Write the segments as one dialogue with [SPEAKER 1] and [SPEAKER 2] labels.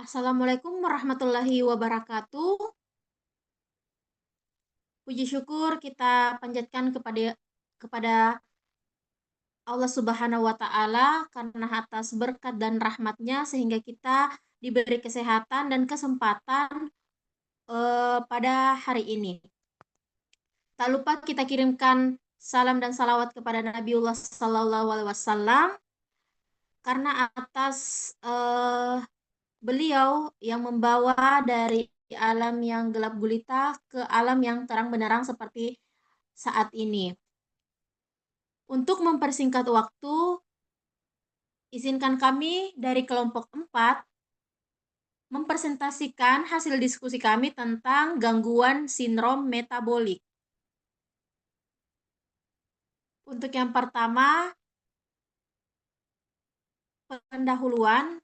[SPEAKER 1] Assalamualaikum warahmatullahi wabarakatuh. Puji syukur kita panjatkan kepada Allah Subhanahu wa Ta'ala karena atas berkat dan rahmatnya sehingga kita diberi kesehatan dan kesempatan pada hari ini. Tak lupa kita kirimkan salam dan salawat kepada Nabiullah Sallallahu Alaihi Wasallam karena atas beliau yang membawa dari alam yang gelap gulita ke alam yang terang benderang seperti saat ini. Untuk mempersingkat waktu, izinkan kami dari kelompok 4 mempresentasikan hasil diskusi kami tentang gangguan sindrom metabolik. Untuk yang pertama, pendahuluan.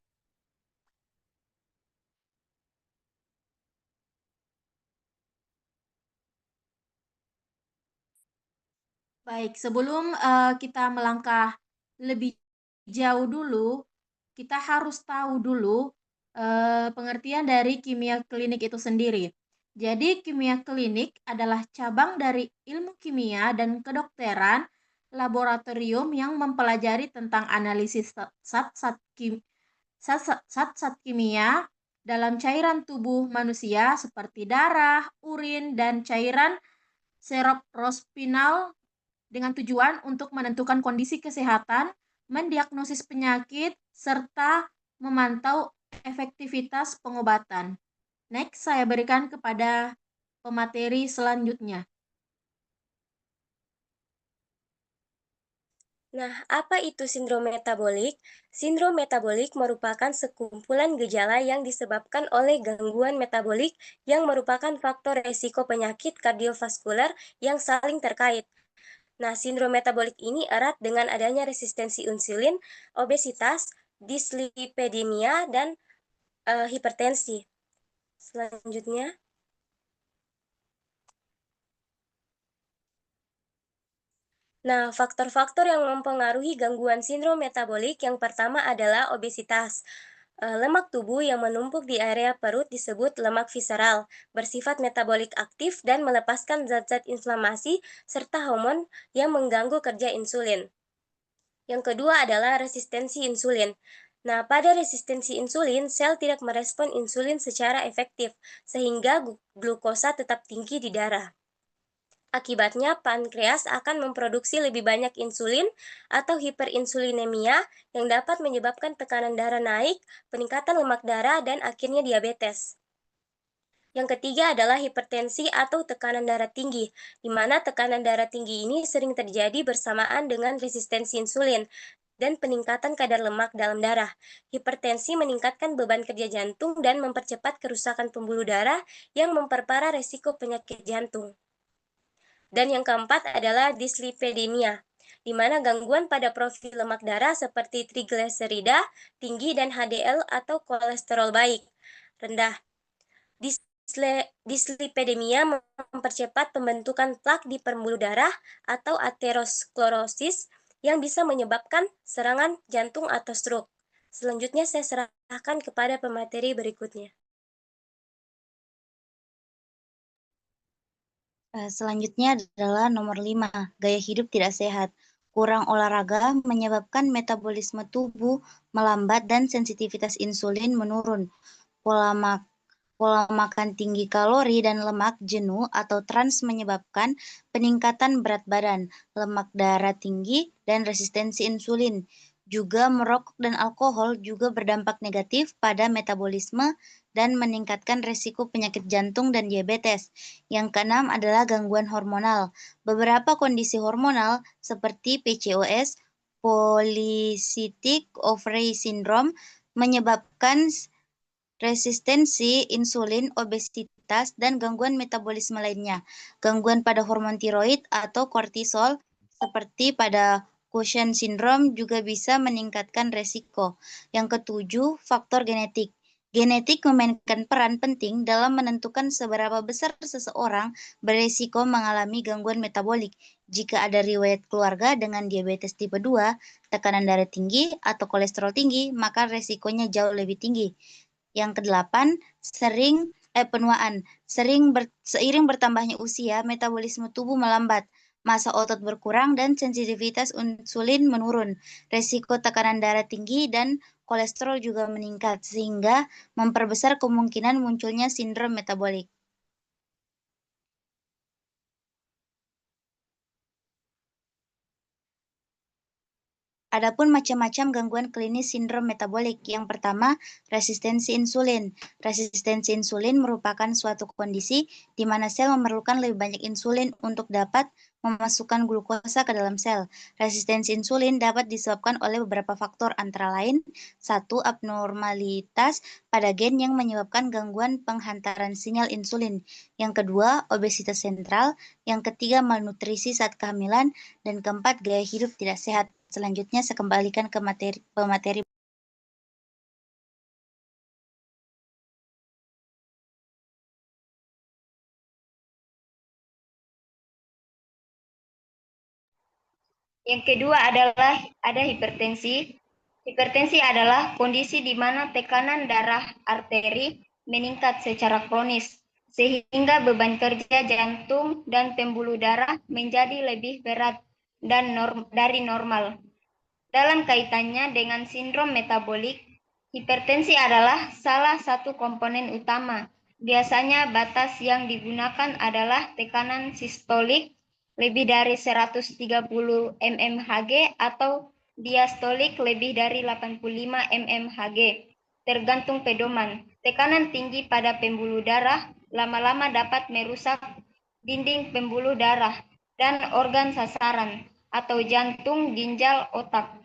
[SPEAKER 1] Baik, sebelum kita melangkah lebih jauh dulu, kita harus tahu dulu pengertian dari kimia klinik itu sendiri. Jadi, kimia klinik adalah cabang dari ilmu kimia dan kedokteran laboratorium yang mempelajari tentang analisis zat-zat kimia dalam cairan tubuh manusia seperti darah, urin, dan cairan serospinal dengan tujuan untuk menentukan kondisi kesehatan, mendiagnosis penyakit, serta memantau efektivitas pengobatan. Next, saya berikan kepada pemateri selanjutnya.
[SPEAKER 2] Nah, apa itu sindrom metabolik? Sindrom metabolik merupakan sekumpulan gejala yang disebabkan oleh gangguan metabolik yang merupakan faktor resiko penyakit kardiovaskular yang saling terkait. Nah, sindrom metabolik ini erat dengan adanya resistensi insulin, obesitas, dislipidemia, dan hipertensi. Selanjutnya, nah, faktor-faktor yang mempengaruhi gangguan sindrom metabolik yang pertama adalah obesitas. Lemak tubuh yang menumpuk di area perut disebut lemak visceral, bersifat metabolik aktif dan melepaskan zat-zat inflamasi serta hormon yang mengganggu kerja insulin. Yang kedua adalah resistensi insulin. Nah, pada resistensi insulin, sel tidak merespon insulin secara efektif, sehingga glukosa tetap tinggi di darah. Akibatnya, pankreas akan memproduksi lebih banyak insulin atau hiperinsulinemia yang dapat menyebabkan tekanan darah naik, peningkatan lemak darah, dan akhirnya diabetes. Yang ketiga adalah hipertensi atau tekanan darah tinggi, di mana tekanan darah tinggi ini sering terjadi bersamaan dengan resistensi insulin dan peningkatan kadar lemak dalam darah. Hipertensi meningkatkan beban kerja jantung dan mempercepat kerusakan pembuluh darah yang memperparah resiko penyakit jantung. Dan yang keempat adalah dislipidemia, di mana gangguan pada profil lemak darah seperti trigliserida tinggi dan HDL atau kolesterol baik rendah. Dislipidemia mempercepat pembentukan plak di pembuluh darah atau aterosklerosis yang bisa menyebabkan serangan jantung atau stroke. Selanjutnya saya serahkan kepada pemateri berikutnya.
[SPEAKER 3] Selanjutnya adalah nomor 5, gaya hidup tidak sehat. Kurang olahraga menyebabkan metabolisme tubuh melambat dan sensitivitas insulin menurun. Pola makan tinggi kalori dan lemak jenuh atau trans menyebabkan peningkatan berat badan, lemak darah tinggi, dan resistensi insulin. Juga merokok dan alkohol juga berdampak negatif pada metabolisme dan meningkatkan risiko penyakit jantung dan diabetes. Yang keenam adalah gangguan hormonal. Beberapa kondisi hormonal seperti PCOS, Polycystic Ovary Syndrome, menyebabkan resistensi insulin, obesitas, dan gangguan metabolisme lainnya. Gangguan pada hormon tiroid atau kortisol seperti pada Cushing syndrome juga bisa meningkatkan resiko. Yang ketujuh, faktor genetik. Genetik memainkan peran penting dalam menentukan seberapa besar seseorang berisiko mengalami gangguan metabolik. Jika ada riwayat keluarga dengan diabetes tipe 2, tekanan darah tinggi, atau kolesterol tinggi, maka resikonya jauh lebih tinggi. Yang kedelapan, penuaan. Seiring bertambahnya usia, metabolisme tubuh melambat, massa otot berkurang, dan sensitivitas insulin menurun. Resiko tekanan darah tinggi dan kolesterol juga meningkat, sehingga memperbesar kemungkinan munculnya sindrom metabolik. Adapun macam-macam gangguan klinis sindrom metabolik. Yang pertama, resistensi insulin. Resistensi insulin merupakan suatu kondisi di mana sel memerlukan lebih banyak insulin untuk dapat memasukkan glukosa ke dalam sel. Resistensi insulin dapat disebabkan oleh beberapa faktor antara lain, 1. Abnormalitas pada gen yang menyebabkan gangguan penghantaran sinyal insulin. Yang kedua, obesitas sentral. Yang ketiga, malnutrisi saat kehamilan. Dan keempat, gaya hidup tidak sehat. Selanjutnya saya kembalikan ke materi.
[SPEAKER 4] Yang kedua adalah ada hipertensi. Hipertensi adalah kondisi di mana tekanan darah arteri meningkat secara kronis, sehingga beban kerja jantung dan pembuluh darah menjadi lebih berat dari normal. Dalam kaitannya dengan sindrom metabolik, hipertensi adalah salah satu komponen utama. Biasanya batas yang digunakan adalah tekanan sistolik lebih dari 130 mmHg atau diastolik lebih dari 85 mmHg, tergantung pedoman. Tekanan tinggi pada pembuluh darah lama-lama dapat merusak dinding pembuluh darah dan organ sasaran atau jantung, ginjal, otak.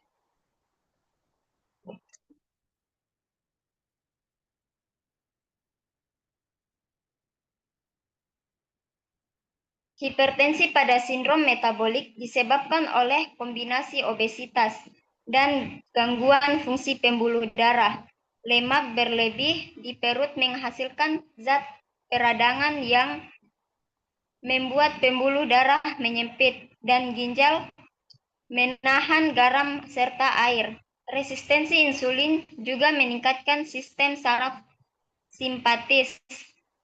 [SPEAKER 4] Hipertensi pada sindrom metabolik disebabkan oleh kombinasi obesitas dan gangguan fungsi pembuluh darah. Lemak berlebih di perut menghasilkan zat peradangan yang membuat pembuluh darah menyempit dan ginjal menahan garam serta air. Resistensi insulin juga meningkatkan sistem saraf simpatis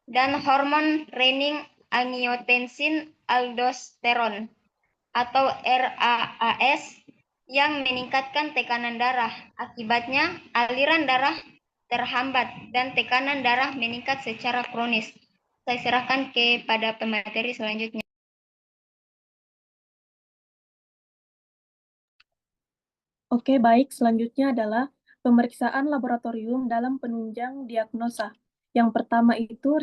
[SPEAKER 4] dan hormon renin angiotensin aldosteron atau RAAS yang meningkatkan tekanan darah. Akibatnya, aliran darah terhambat dan tekanan darah meningkat secara kronis. Saya serahkan kepada pemateri selanjutnya.
[SPEAKER 5] Oke, baik. Selanjutnya adalah pemeriksaan laboratorium dalam penunjang diagnosa. Yang pertama itu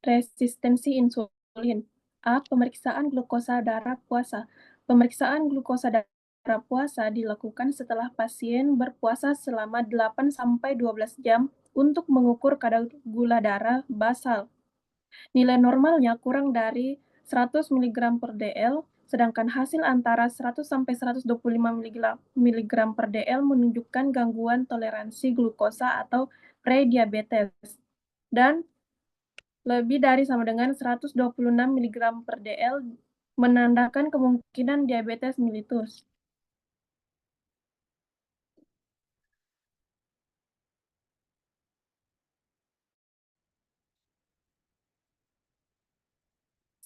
[SPEAKER 5] resistensi insulin. A. Pemeriksaan glukosa darah puasa. Pemeriksaan glukosa darah puasa dilakukan setelah pasien berpuasa selama 8-12 jam untuk mengukur kadar gula darah basal. Nilai normalnya kurang dari 100 mg per dl, sedangkan hasil antara 100-125 mg per dl menunjukkan gangguan toleransi glukosa atau prediabetes, dan lebih dari sama dengan 126 mg per dl menandakan kemungkinan diabetes mellitus.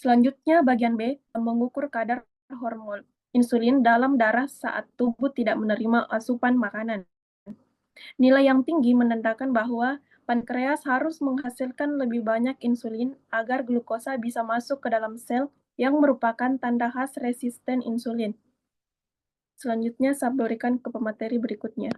[SPEAKER 5] Selanjutnya, bagian B, mengukur kadar hormon insulin dalam darah saat tubuh tidak menerima asupan makanan. Nilai yang tinggi menandakan bahwa pankreas harus menghasilkan lebih banyak insulin agar glukosa bisa masuk ke dalam sel yang merupakan tanda khas resisten insulin. Selanjutnya, saya berikan ke pemateri berikutnya.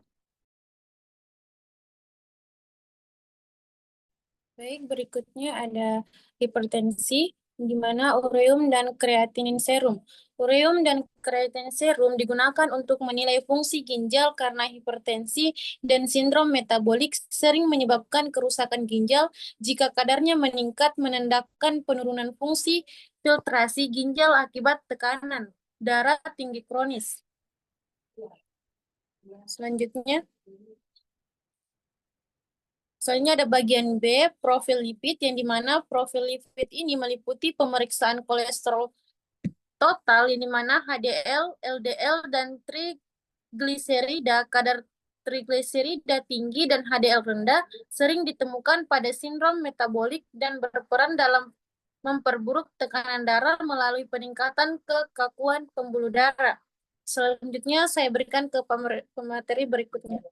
[SPEAKER 6] Baik, berikutnya ada hipertensi, di mana ureum dan kreatinin serum. Ureum dan kreatinin serum digunakan untuk menilai fungsi ginjal karena hipertensi dan sindrom metabolik sering menyebabkan kerusakan ginjal. Jika kadarnya meningkat, menandakan penurunan fungsi filtrasi ginjal akibat tekanan darah tinggi kronis. Selanjutnya, ada bagian B, profil lipid, yang dimana profil lipid ini meliputi pemeriksaan kolesterol total, yang dimana HDL, LDL, dan trigliserida, kadar trigliserida tinggi dan HDL rendah sering ditemukan pada sindrom metabolik dan berperan dalam memperburuk tekanan darah melalui peningkatan kekakuan pembuluh darah. Selanjutnya saya berikan ke pemateri berikutnya.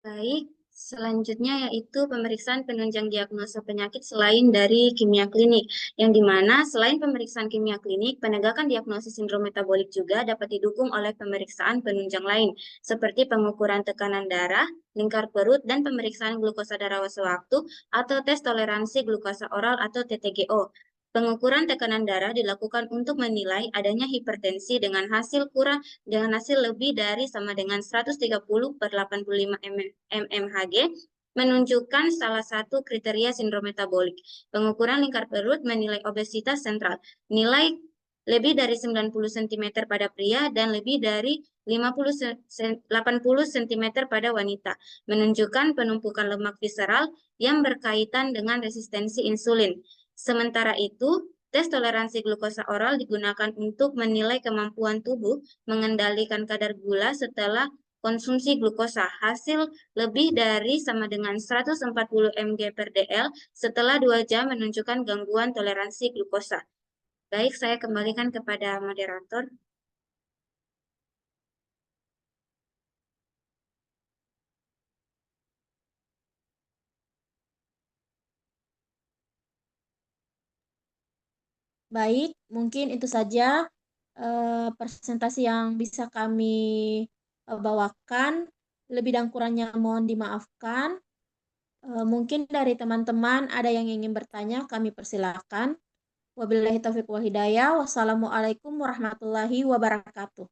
[SPEAKER 7] Baik, selanjutnya yaitu pemeriksaan penunjang diagnosa penyakit selain dari kimia klinik, yang dimana selain pemeriksaan kimia klinik, penegakan diagnosis sindrom metabolik juga dapat didukung oleh pemeriksaan penunjang lain, seperti pengukuran tekanan darah, lingkar perut, dan pemeriksaan glukosa darah sewaktu atau tes toleransi glukosa oral atau TTGO. Pengukuran tekanan darah dilakukan untuk menilai adanya hipertensi dengan hasil lebih dari sama dengan 130/85 mmHg, menunjukkan salah satu kriteria sindrom metabolik. Pengukuran lingkar perut menilai obesitas sentral, nilai lebih dari 90 cm pada pria dan lebih dari 80 cm pada wanita, menunjukkan penumpukan lemak visceral yang berkaitan dengan resistensi insulin. Sementara itu, tes toleransi glukosa oral digunakan untuk menilai kemampuan tubuh mengendalikan kadar gula setelah konsumsi glukosa. Hasil lebih dari sama dengan 140 mg per dl setelah 2 jam menunjukkan gangguan toleransi glukosa. Baik, saya kembalikan kepada moderator.
[SPEAKER 1] Baik, mungkin itu saja presentasi yang bisa kami bawakan. Lebih dan kurangnya mohon dimaafkan. Mungkin dari teman-teman ada yang ingin bertanya, kami persilakan. Wabillahi taufiq wal hidayah. Wassalamualaikum warahmatullahi wabarakatuh.